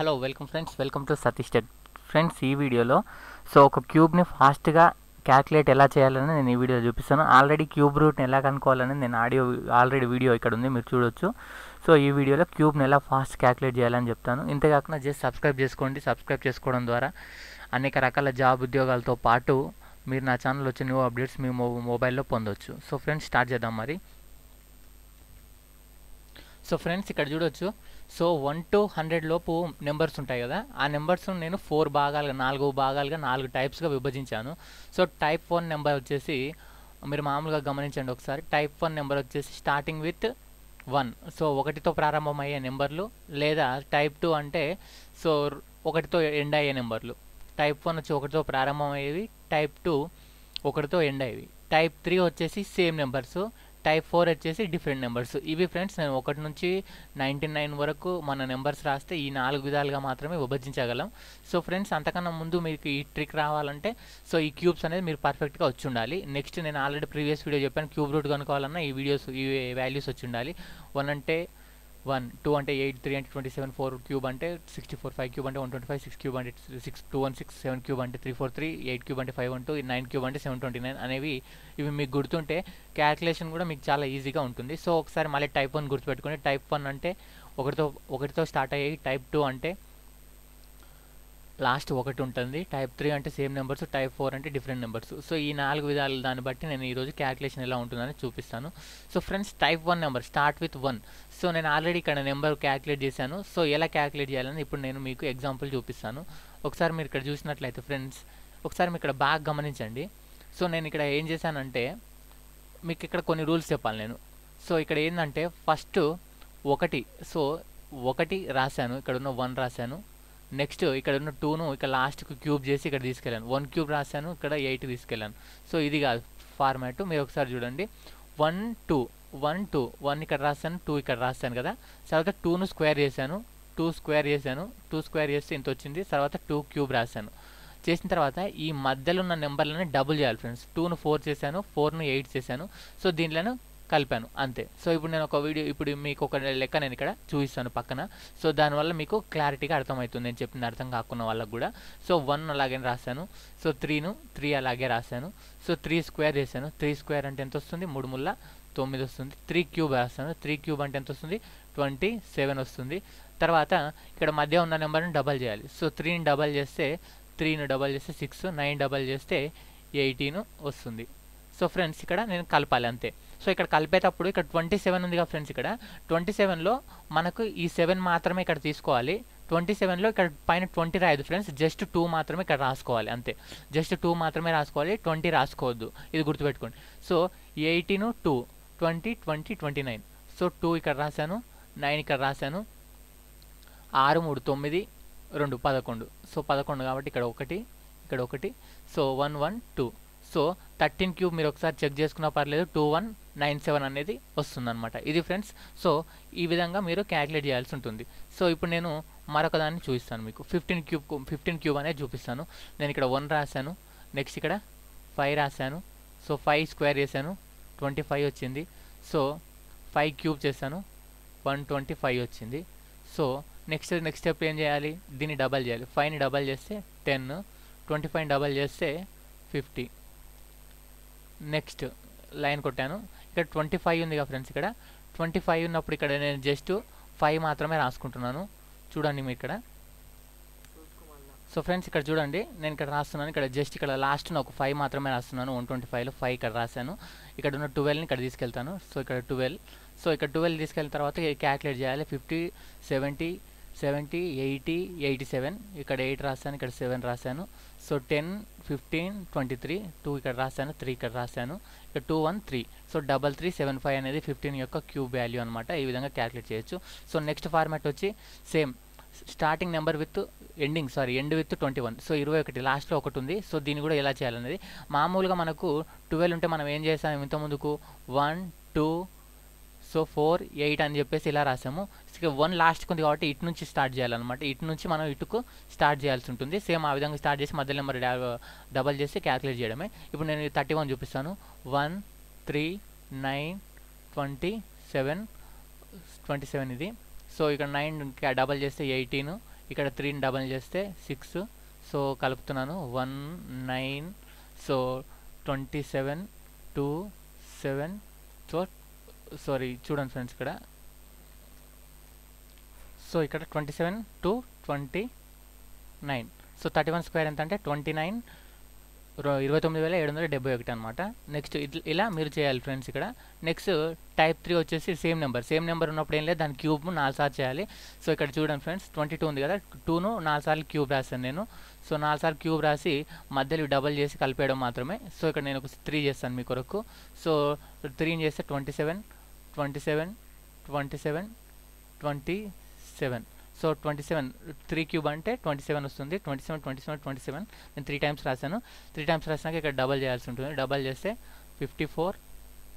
Hello welcome to Satish tech friends. ఈ వీడియోలో ఒక క్యూబ్ని ఫాస్ట్గా క్యాల్కులేట్ ఎలా చేయాలని నేను ఈ వీడియో చూపిస్తాను. ఆల్రెడీ క్యూబ్ రూట్ని ఎలా కనుక్కోవాలని నేను ఆల్రెడీ వీడియో ఇక్కడ ఉంది, మీరు చూడొచ్చు. ఈ వీడియోలో క్యూబ్ని ఎలా ఫాస్ట్ క్యాల్కులేట్ చేయాలని చెప్తాను. ఇంతేకాకుండా జస్ట్ సబ్స్క్రైబ్ చేసుకోండి. సబ్స్క్రైబ్ చేసుకోవడం ద్వారా అనేక రకాల జాబ్ ఉద్యోగాలతో పాటు మీరు నా ఛానల్ వచ్చే న్యూ అప్డేట్స్ మీ మొబైల్లో పొందవచ్చు. ఫ్రెండ్స్, స్టార్ట్ చేద్దాం మరి. ఫ్రెండ్స్, ఇక్కడ చూడొచ్చు. 1 to 100 లోపు నెంబర్స్ ఉంటాయి కదా, ఆ నెంబర్స్ నేను 4 భాగాలుగా 4 భాగాలుగా 4 టైప్స్గా విభజించాను. టైప్ 1 నెంబర్ వచ్చేసి మీరు మామూలుగా గమనించండి ఒకసారి. టైప్ 1 నెంబర్ వచ్చేసి స్టార్టింగ్ విత్ 1, 1తో ప్రారంభమయ్యే నెంబర్లు, లేదా టైప్ 2 అంటే 1తో ఎండ్ అయ్యే నెంబర్లు. టైప్ 1 వచ్చి 1తో ప్రారంభమయ్యేవి, టైప్ 2 1తో ఎండ్ అయ్యేవి. టైప్ 3 వచ్చేసి సేమ్ నెంబర్స్, టైప్ 4 వచ్చేసి డిఫరెంట్ నెంబర్స్. ఇవి ఫ్రెండ్స్, నేను 1 నుంచి 99 వరకు మన నెంబర్స్ రాస్తే ఈ 4 విధాలుగా మాత్రమే విభజించగలం. ఫ్రెండ్స్, అంతకన్నా ముందు మీకు ఈ ట్రిక్ రావాలంటే ఈ క్యూబ్స్ అనేది మీరు పర్ఫెక్ట్గా వచ్చి ఉండాలి. నెక్స్ట్, నేను ఆల్రెడీ ప్రీవియస్ వీడియో చెప్పాను, క్యూబ్ రూట్ కనుక్కోవాలన్నా ఈ వాల్యూస్ వచ్చి ఉండాలి. 1 అంటే 1, 2 అంటే 8, 3 అంటే 27, 4 క్యూబ్ అంటే 64, 5 క్యూబ్ అంటే 125, 6 క్యూబ్ అంటే 216, 7 క్యూబ్ అంటే 343, 8 క్యూబ్ అంటే 512, 9 క్యూబ్ అంటే 729 అనేవి. ఇవి మీకు గుర్తుంటే క్యాల్కులేషన్ కూడా మీకు చాలా ఈజీగా ఉంటుంది. ఒకసారి మళ్ళీ టైప్ 1 గుర్తుపెట్టుకోండి. టైప్ 1 అంటే ఒకటితో స్టార్ట్ అయ్యాయి. టైప్ 2 అంటే లాస్ట్ 1 ఉంటుంది. టైప్ 3 అంటే సేమ్ నెంబర్స్, టైప్ 4 అంటే డిఫరెంట్ నెంబర్స్. ఈ 4 విధాలు దాన్ని బట్టి నేను ఈరోజు క్యాల్కులేషన్ ఎలా ఉంటుందని చూపిస్తాను. Friends, type 1 number start with 1. నేను ఆల్రెడీ ఇక్కడ నెంబర్ క్యాల్కులేట్ చేశాను. ఎలా క్యాల్కులేట్ చేయాలని ఇప్పుడు నేను మీకు ఎగ్జాంపుల్ చూపిస్తాను. ఒకసారి మీరు ఇక్కడ చూసినట్లయితే ఫ్రెండ్స్, ఒకసారి మీరు ఇక్కడ బాగా గమనించండి. నేను ఇక్కడ ఏం చేశానంటే మీకు ఇక్కడ కొన్ని రూల్స్ చెప్పాలి నేను. ఇక్కడ ఏంటంటే ఫస్ట్ 1, 1 రాశాను, ఇక్కడ ఉన్న 1 రాశాను. నెక్స్ట్ ఇక్కడ ఉన్న 2ను ఇక్కడ లాస్ట్కి క్యూబ్ చేసి ఇక్కడ తీసుకెళ్ళాను. 1 క్యూబ్ రాశాను, ఇక్కడ 8 తీసుకెళ్ళాను. ఇది కాదు ఫార్మాట్. మీరు ఒకసారి చూడండి. 1 2 1 2 1 ఇక్కడ రాశాను, 2 ఇక్కడ రాశాను కదా. తర్వాత 2ను స్క్వేర్ చేశాను, 2 స్క్వేర్ చేశాను, 2 స్క్వేర్ చేస్తే ఇంత వచ్చింది. తర్వాత 2 క్యూబ్ రాశాను. చేసిన తర్వాత ఈ మధ్యలో ఉన్న నెంబర్లని డబుల్ చేయాలి ఫ్రెండ్స్. 2ను 4 చేశాను, 4ను 8 చేశాను. దీంట్లోనే కలిపాను, అంతే. ఇప్పుడు నేను ఇప్పుడు మీకు ఒక లెక్క నేను ఇక్కడ చూపిస్తాను పక్కన. దానివల్ల మీకు క్లారిటీగా అర్థమవుతుంది, నేను చెప్పింది అర్థం కాకున్న వాళ్ళకు కూడా. 1 అలాగే రాశాను. 3ను 3 అలాగే రాశాను. 3 స్క్వేర్ చేశాను. 3 స్క్వేర్ అంటే ఎంత వస్తుంది? 3 ముళ్ళ 9 వస్తుంది. 3 క్యూబ్ రాస్తాను. 3 క్యూబ్ అంటే ఎంత వస్తుంది? 27 వస్తుంది. తర్వాత ఇక్కడ మధ్య ఉన్న నెంబర్ని డబల్ చేయాలి. 3ని డబల్ చేస్తే 6, 9 డబల్ చేస్తే 18 వస్తుంది. ఫ్రెండ్స్, ఇక్కడ నేను కలపాలి అంతే. ఇక్కడ కలిపేటప్పుడు ఇక్కడ 27 ఉంది కదా ఫ్రెండ్స్, ఇక్కడ 27లో మనకు ఈ 7 మాత్రమే ఇక్కడ తీసుకోవాలి. 27లో ఇక్కడ పైన 20 రాయదు ఫ్రెండ్స్, జస్ట్ 2 మాత్రమే ఇక్కడ రాసుకోవాలి అంతే. జస్ట్ 2 మాత్రమే రాసుకోవాలి, 20 రాసుకోవద్దు, ఇది గుర్తుపెట్టుకోండి. 18 2 20 20 29. 2 ఇక్కడ రాశాను, 9 ఇక్కడ రాశాను, 6 3 9 2 11. 11 కాబట్టి ఇక్కడ 1 ఇక్కడ 1. 1 1 2. 13 క్యూబ్ మీరు ఒకసారి చెక్ చేసుకున్నా పర్లేదు, 2197 అనేది వస్తుంది అనమాట. ఇది ఫ్రెండ్స్. ఈ విధంగా మీరు క్యాల్కులేట్ చేయాల్సి ఉంటుంది. ఇప్పుడు నేను మరొక దాన్ని చూపిస్తాను మీకు. 15 క్యూబ్ అనేది చూపిస్తాను. నేను ఇక్కడ 1 రాశాను, నెక్స్ట్ ఇక్కడ 5 రాశాను. 5 స్క్వేర్ చేశాను, 25 వచ్చింది. 5 క్యూబ్ చేశాను, 125 వచ్చింది. నెక్స్ట్ స్టెప్ ఏం చేయాలి? దీన్ని డబల్ చేయాలి. 5ని డబల్ చేస్తే 10, 25 డబల్ చేస్తే 50. నెక్స్ట్ లైన్ కొట్టాను. ఇక్కడ 25 ఉంది కదా ఫ్రెండ్స్, ఇక్కడ 25 ఉన్నప్పుడు ఇక్కడ నేను జస్ట్ 5 మాత్రమే రాసుకుంటున్నాను. చూడండి మీరు ఇక్కడ. ఫ్రెండ్స్, ఇక్కడ చూడండి, నేను ఇక్కడ రాస్తున్నాను. ఇక్కడ జస్ట్ ఇక్కడ లాస్ట్ ఒక 5 మాత్రమే రాస్తున్నాను. 125లో 5 ఇక్కడ రాశాను. ఇక్కడ ఉన్న 12ని ఇక్కడ తీసుకెళ్తాను. ఇక్కడ 12. ఇక్కడ 12 తీసుకెళ్ళిన తర్వాత క్యాల్కులేట్ చేయాలి. 50 70 70 80 87. ఇక్కడ 8 రాశాను, ఇక్కడ 7 రాశాను. 10 15 23 2 ఇక్కడ రాశాను, 3 ఇక్కడ రాశాను. ఇక్కడ 2 1 3. 3375 అనేది 15 యొక్క క్యూబ్ వాల్యూ అనమాట. ఈ విధంగా క్యాల్కులేట్ చేయొచ్చు. నెక్స్ట్ ఫార్మాట్ వచ్చి same starting number with end with 21. 21 లాస్ట్లో 1 ఉంది. దీన్ని కూడా ఎలా చేయాలనేది మామూలుగా మనకు 12 ఉంటే మనం ఏం చేసాము ఇంత ముందుకు? 1 2 4 8 అని చెప్పేసి ఇలా రాసాము. 1 లాస్ట్కి ఉంది కాబట్టి ఇటు నుంచి స్టార్ట్ చేయాలన్నమాట. ఇటు నుంచి మనం ఇటుకు స్టార్ట్ చేయాల్సి ఉంటుంది. సేమ్ ఆ విధంగా స్టార్ట్ చేసి మధ్య నెంబర్ డబల్ చేసి క్యాల్కులేట్ చేయడమే. ఇప్పుడు నేను 31 చూపిస్తాను. 1 3 9 27 27 ఇది. ఇక్కడ 9 డబల్ చేస్తే 18, ఇక్కడ 3ని డబల్ చేస్తే 6, సో కలుపుతున్నాను 1 9, సో 27 2 7, సో సారీ చూడండి ఫ్రెండ్స్ ఇక్కడ, సో ఇక్కడ 27 to 29, సో 31 స్క్వేర్ ఎంత అంటే 29 29,771 అనమాట. నెక్స్ట్ ఇలా మీరు చేయాలి ఫ్రెండ్స్ ఇక్కడ. నెక్స్ట్ టైప్ 3 వచ్చేసి సేమ్ నెంబర్ ఉన్నప్పుడు ఏం లేదు, దాని క్యూబ్ను 4 సార్లు చేయాలి. సో ఇక్కడ చూడండి ఫ్రెండ్స్ 22 ఉంది కదా, 2ను 4 సార్లు క్యూబ్ రాశాను నేను. సో 4 సార్లు క్యూబ్ రాసి మధ్యలో డబల్ చేసి కలిపేయడం మాత్రమే. సో ఇక్కడ నేను ఒక 3 చేస్తాను మీ కొరకు. సో 3ని చేస్తే 27 27 27 27, సో 27 3 క్యూబ్ అంటే 27 వస్తుంది. 27 27 27 నేను 3 టైమ్స్ రాశాను. 3 టైమ్స్ రాసినాక ఇక్కడ డబల్ చేయాల్సి ఉంటుంది. డబల్ చేస్తే 54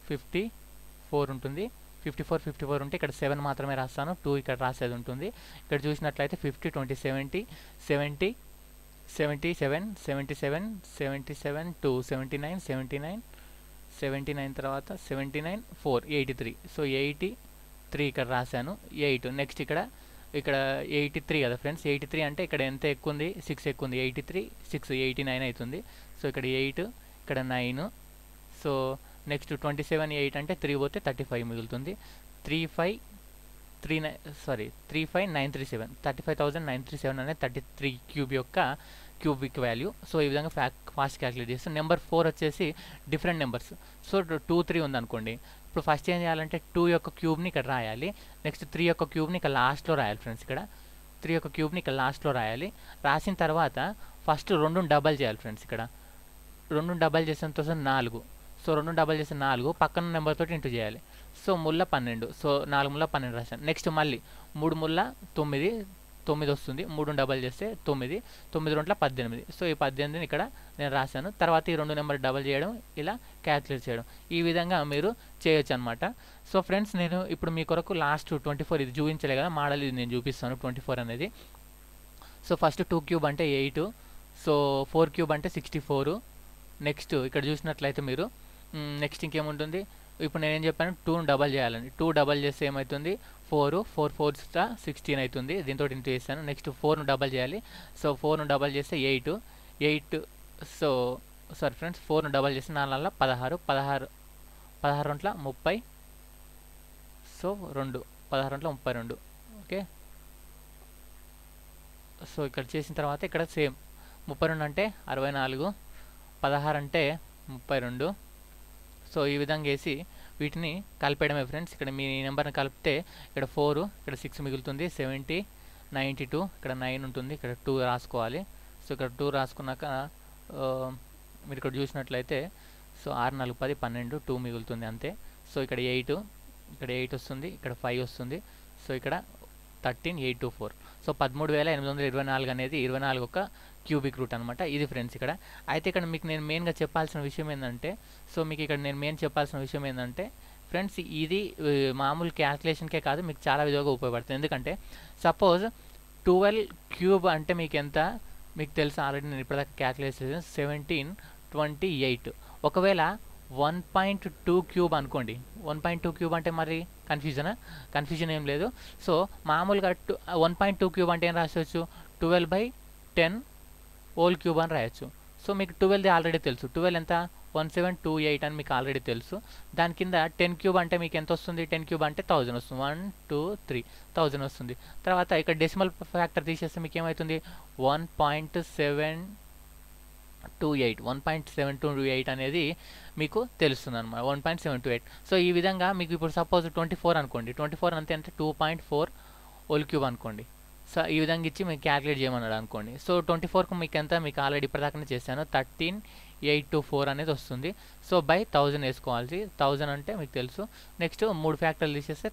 54 ఉంటుంది. 54 54 ఉంటే ఇక్కడ 7 మాత్రమే రాస్తాను, 2 ఇక్కడ రాసేది ఉంటుంది. ఇక్కడ చూసినట్లయితే 50 20 70 70 77 77 77 2 79 79 79 తర్వాత 79 4 83, సో 83 ఇక్కడ రాశాను. 8 నెక్స్ట్ ఇక్కడ 83 కదా ఫ్రెండ్స్. 83 అంటే ఇక్కడ ఎంత ఎక్కువ ఉంది, 6 ఎక్కువ ఉంది. 83 6 89 అవుతుంది. సో ఇక్కడ 8 ఇక్కడ 9, సో నెక్స్ట్ 27 8 అంటే 3 పోతే 35 మిగులుతుంది. 35937 35,937 అనేది 33 క్యూబ్ యొక్క క్యూబిక్ వాల్యూ. సో ఈ విధంగా ఫాస్ట్ క్యాలిక్యులేట్ చేస్తాం. నెంబర్ 4 వచ్చేసి డిఫరెంట్ నెంబర్స్. సో 2 3 ఉందనుకోండి, ఇప్పుడు ఫస్ట్ ఏం చేయాలంటే 2 యొక్క క్యూబ్ని ఇక్కడ రాయాలి. నెక్స్ట్ 3 యొక్క క్యూబ్ని ఇక్కడ లాస్ట్లో రాయాలి ఫ్రెండ్స్. ఇక్కడ 3 యొక్క క్యూబ్ని ఇక్కడ లాస్ట్లో రాయాలి. రాసిన తర్వాత ఫస్ట్ 2ని డబల్ చేయాలి ఫ్రెండ్స్. ఇక్కడ 2ని డబల్ చేసిన తర్వాత 4, సో 2 డబల్ చేసిన 4 పక్కన నెంబర్ తోటి ఇంటూ చేయాలి. సో ముళ్ళ 12, సో 4 ముళ్ళ 12 రాశాను. నెక్స్ట్ మళ్ళీ 3 ముళ్ళ 9 9 వస్తుంది. 3 డబల్ చేస్తే 9 9 2 18, సో ఈ 18ని ఇక్కడ నేను రాశాను. తర్వాత ఈ 2 నెంబర్ డబల్ చేయడం, ఇలా క్యాల్కులేట్ చేయడం, ఈ విధంగా మీరు చేయొచ్చు అనమాట. సో ఫ్రెండ్స్ నేను ఇప్పుడు మీ కొరకు లాస్ట్ 24 ఇది చూపించలే కదా మోడల్, ఇది నేను చూపిస్తాను 24 అనేది. సో ఫస్ట్ 2 క్యూబ్ అంటే 8, సో 4 క్యూబ్ అంటే 64. నెక్స్ట్ ఇక్కడ చూసినట్లయితే మీరు నెక్స్ట్ ఇంకేముంటుంది, ఇప్పుడు నేనేం చెప్పాను 2ని డబల్ చేయాలని. 2 డబల్ చేస్తే ఏమవుతుంది 4 4 4 16 అవుతుంది. దీంతో ఇంటూ చేస్తాను. నెక్స్ట్ 4ను డబల్ చేయాలి. సో 4ను డబల్ చేస్తే 8 8, సో సారీ ఫ్రెండ్స్ 4ను డబల్ చేస్తే 4 16 16 16 30, సో 2 16 32, ఓకే. సో ఇక్కడ చేసిన తర్వాత ఇక్కడ సేమ్ 32 అంటే 64, 16 అంటే 32. సో ఈ విధంగా వేసి వీటిని కలిపేయడమే ఫ్రెండ్స్. ఇక్కడ మీ నెంబర్ని కలిపితే ఇక్కడ 4 ఇక్కడ 6 మిగులుతుంది. 70 92 ఇక్కడ 9 ఉంటుంది. ఇక్కడ 2 రాసుకోవాలి. సో ఇక్కడ 2 రాసుకున్నాక మీరు ఇక్కడ చూసినట్లయితే సో 6 4 10 12 2 మిగులుతుంది అంతే. సో ఇక్కడ 8 వస్తుంది. ఇక్కడ 5 వస్తుంది. సో ఇక్కడ 13824, సో 13,824 అనేది 24 ఒక క్యూబిక్ రూట్ అనమాట. ఇది ఫ్రెండ్స్ ఇక్కడ. అయితే ఇక్కడ మీకు నేను మెయిన్గా చెప్పాల్సిన విషయం ఏంటంటే, సో మీకు ఇక్కడ నేను చెప్పాల్సిన విషయం ఏంటంటే ఫ్రెండ్స్, ఇది మామూలు క్యాల్కులేషన్కే కాదు, మీకు చాలా విధంగా ఉపయోగపడుతుంది. ఎందుకంటే సపోజ్ 12 క్యూబ్ అంటే మీకు ఎంత, మీకు తెలుసు ఆల్రెడీ నేను ఇప్పటిదాకా క్యాల్కులేట్ చేసాను 1728. ఒకవేళ 1.2 క్యూబ్ అనుకోండి. 1.2 క్యూబ్ అంటే మరి కన్ఫ్యూజన్ ఏం లేదు. సో మామూలుగా 1.2 క్యూబ్ అంటే ఏం రాసుకోవచ్చు, 12/10 హోల్ క్యూబ్ అని రాయొచ్చు. సో మీకు 12ది ఆల్రెడీ తెలుసు. 12 ఎంత 1728 అని మీకు ఆల్రెడీ తెలుసు. దాని కింద 10 క్యూబ్ అంటే మీకు ఎంత వస్తుంది, 10 క్యూబ్ అంటే 1000 వస్తుంది. 1 2 3 1000 వస్తుంది. తర్వాత ఇక్కడ డెసిమల్ ఫ్యాక్టర్ తీసేస్తే మీకు ఏమవుతుంది 1.728 అనేది మీకు తెలుస్తుంది అనమాట. 1.728. సో ఈ విధంగా మీకు ఇప్పుడు సపోజ్ 24 అనుకోండి. 24 అంతే అంటే 2.4 హోల్ క్యూబ్ అనుకోండి. సో ఈ విధంగా ఇచ్చి మీకు క్యాలిక్యులేట్ చేయమన్నాడు అనుకోండి. సో 24కు మీకు ఎంత, మీకు ఆల్రెడీ ఇప్పటిదాకానే చేశాను 13824 అనేది వస్తుంది. సో బై 1000 వేసుకోవాల్సి. 1000 అంటే మీకు తెలుసు. నెక్స్ట్ 3 ఫ్యాక్టర్లు తీసేస్తే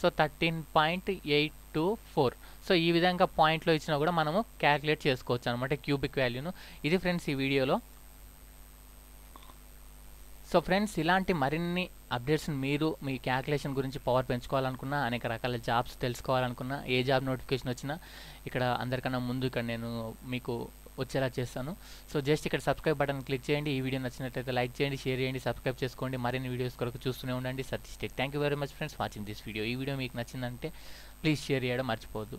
సో 13.824. సో ఈ విధంగా పాయింట్లో ఇచ్చినా కూడా మనము క్యాలిక్యులేట్ చేసుకోవచ్చు అనమాట క్యూబిక్ వాల్యూను. ఇది ఫ్రెండ్స్ ఈ వీడియోలో. సో ఫ్రెండ్స్ ఇలాంటి మరిన్ని అప్డేట్స్ని మీరు మీ క్యాల్కులేషన్ గురించి పవర్ పెంచుకోవాలనుకున్నా, అనేక రకాల జాబ్స్ తెలుసుకోవాలనుకున్నా, ఏ జాబ్ నోటిఫికేషన్ వచ్చినా ఇక్కడ అందరికన్నా ముందు ఇక్కడ నేను మీకు వచ్చేలా చేస్తాను. సో జస్ట్ ఇక్కడ సబ్స్క్రైబ్ బటన్ క్లిక్ చేయండి. ఈ వీడియో నచ్చినట్లయితే లైక్ చేయండి, షేర్ చేయండి, సబ్స్క్రైబ్ చేసుకోండి. మరిన్ని వీడియోస్ కొరకు చూస్తూనే ఉండండి. Satish tech. Thank you very much friends watching this video. ఈ వీడియో మీకు నచ్చిందంటే ప్లీజ్ షేర్ చేయడం మర్చిపోవద్దు.